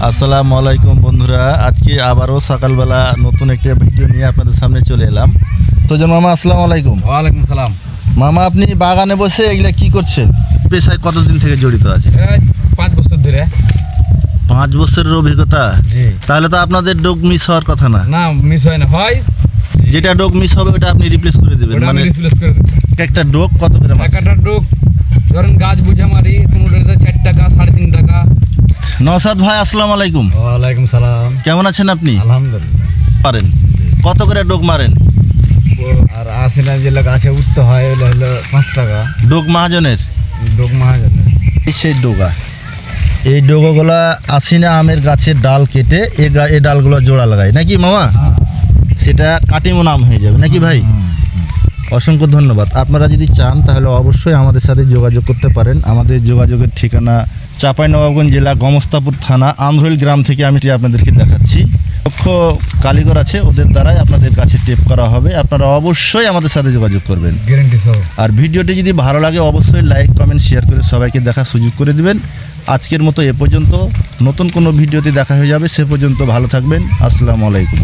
আসসালামু আলাইকুম বন্ধুরা, আজকে আবারও সকালবেলা নতুন একটা ভিডিও নিয়ে আপনাদের সামনে চলে এলাম। তো মামা আসসালামু আলাইকুম। ওয়ালাইকুম সালাম। মামা, আপনি বাগানে বসে এগুলা কি করছেন? পেশায় কতদিন থেকে জড়িত আছে? 5 বছর ধরে। 5 বছরের অভিজ্ঞতা? জি। তাহলে তো আপনাদের ডোগ মিস হওয়ার কথা না। না, মিস হয় না, হয়। যেটা ডোগ মিস হবে ওটা আপনি রিপ্লেস করে দেবেন। ওটা আমি মানে রিপ্লেস করে দেব। একটা ডোগ কত করে মাছ? একটা ডোক ধরেন গাছ বুঝে মারি, কোনোটাতে 4 টাকা 3.5 টাকা। নওশাদ ভাই আসসালামু আলাইকুম। ওয়ালাইকুম সালাম। কেমন আছেন আপনি? আলহামদুলিল্লাহ। পারেন কত করে ডোগ মারেন? আর আসে না যে লোক আছে উঠতে হয় হলো 5 টাকা। ডোগ মহাজনের? ডোক মহাজনের। সেই ডোগা, এই ডোগাগুলা আসিনা আমের গাছের ডাল কেটে এই ডালগুলো জোড়া লাগায় নাকি মামা? সেটা কাটিমন আম হয়ে যাবে নাকি ভাই? অসংখ্য ধন্যবাদ। আপনারা যদি চান তাহলে অবশ্যই আমাদের সাথে যোগাযোগ করতে পারেন। আমাদের যোগাযোগের ঠিকানা চাঁপাইনবাবগঞ্জ জেলা গমস্তাপুর থানা আমরুল গ্রাম থেকে আমি আপনাদেরকে দেখাচ্ছি। দক্ষ কারিগর আছে, ওদের দ্বারাই আপনাদের কাছে টেপ করা হবে। আপনারা অবশ্যই আমাদের সাথে যোগাযোগ করবেন, গ্যারান্টি সহ। আর ভিডিওটি যদি ভালো লাগে অবশ্যই লাইক কমেন্ট শেয়ার করে সবাইকে দেখার সুযোগ করে দিবেন। আজকের মতো এ পর্যন্ত, নতুন কোনো ভিডিওতে দেখা হয়ে যাবে। সে পর্যন্ত ভালো থাকবেন। আসসালামু আলাইকুম।